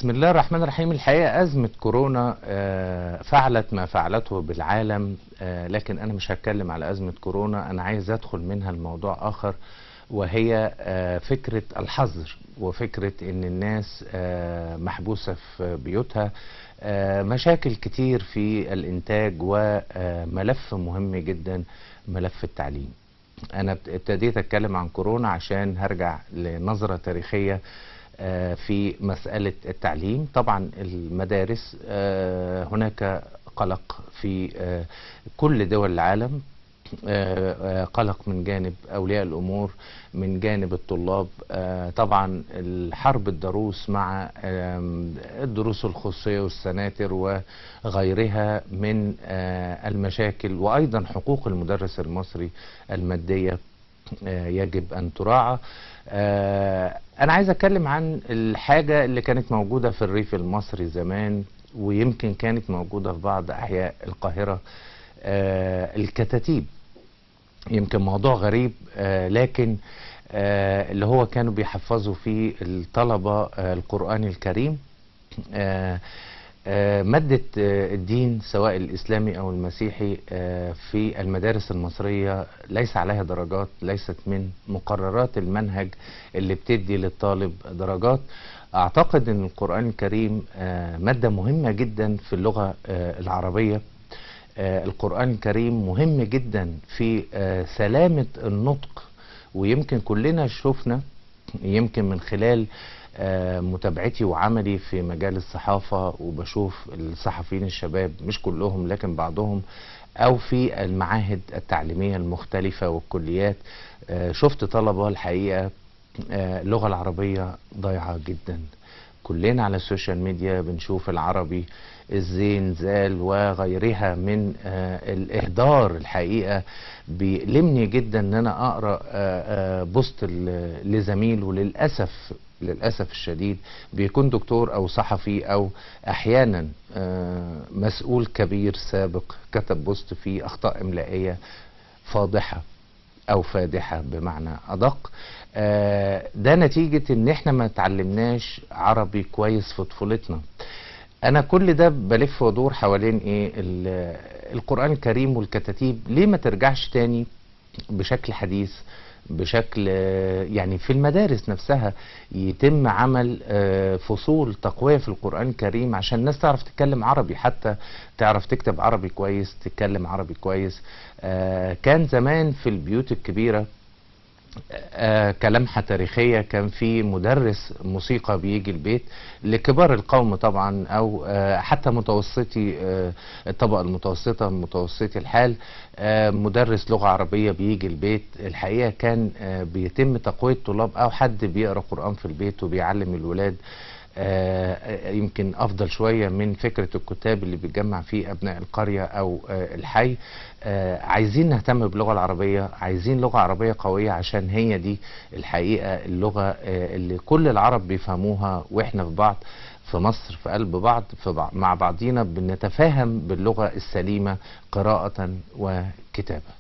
بسم الله الرحمن الرحيم. الحقيقة أزمة كورونا فعلت ما فعلته بالعالم، لكن أنا مش هتكلم على أزمة كورونا، أنا عايز أدخل منها الموضوع آخر، وهي فكرة الحظر وفكرة إن الناس محبوسة في بيوتها، مشاكل كتير في الإنتاج، وملف مهم جدا ملف التعليم. أنا ابتديت أتكلم عن كورونا عشان هرجع لنظرة تاريخية في مسألة التعليم. طبعا المدارس هناك قلق في كل دول العالم، قلق من جانب أولياء الأمور، من جانب الطلاب. طبعا الحرب الضروس مع الدروس الخصوصية والسناتر وغيرها من المشاكل، وأيضا حقوق المدرس المصري المادية يجب أن تراعى. أنا عايز أتكلم عن الحاجة اللي كانت موجودة في الريف المصري زمان، ويمكن كانت موجودة في بعض أحياء القاهرة، الكتاتيب. يمكن موضوع غريب، لكن اللي هو كانوا بيحفظوا فيه الطلبة القرآن الكريم. مادة الدين سواء الإسلامي أو المسيحي في المدارس المصرية ليس عليها درجات، ليست من مقررات المنهج اللي بتدي للطالب درجات. أعتقد أن القرآن الكريم مادة مهمة جدا في اللغة العربية. القرآن الكريم مهم جدا في سلامة النطق، ويمكن كلنا شفنا، يمكن من خلال متابعتي وعملي في مجال الصحافة، وبشوف الصحفيين الشباب مش كلهم لكن بعضهم، أو في المعاهد التعليمية المختلفة والكليات، شفت طلبة الحقيقة اللغة العربية ضايعة جدا. كلنا على السوشيال ميديا بنشوف العربي الزين زال وغيرها من الإهدار. الحقيقة بيلمني جدا ان انا اقرأ بوست لزميل، وللأسف للأسف الشديد بيكون دكتور او صحفي او احيانا مسؤول كبير سابق كتب بوست فيه اخطاء املائية فاضحة او فادحة بمعنى ادق. ده نتيجة ان احنا ما تعلمناش عربي كويس في طفولتنا. انا كل ده بلف ودور حوالين ايه؟ القرآن الكريم والكتاتيب ليه ما ترجعش تاني بشكل حديث، بشكل يعني في المدارس نفسها يتم عمل فصول تقوية في القرآن الكريم عشان الناس تعرف تتكلم عربي، حتى تعرف تكتب عربي كويس، تتكلم عربي كويس. كان زمان في البيوت الكبيرة كلمحة تاريخية، كان في مدرس موسيقى بيجي البيت لكبار القوم طبعا، او حتى متوسطي الطبقة المتوسطة، متوسطي الحال، مدرس لغة عربية بيجي البيت. الحقيقة كان بيتم تقوية طلاب او حد بيقرأ قرآن في البيت وبيعلم الولاد. يمكن افضل شوية من فكرة الكتاب اللي بيتجمع فيه ابناء القرية او الحي. عايزين نهتم باللغة العربية، عايزين لغة عربية قوية، عشان هي دي الحقيقة اللغة اللي كل العرب بيفهموها، واحنا في بعض في مصر في قلب بعض، مع بعضينا بنتفاهم باللغة السليمة قراءة وكتابة.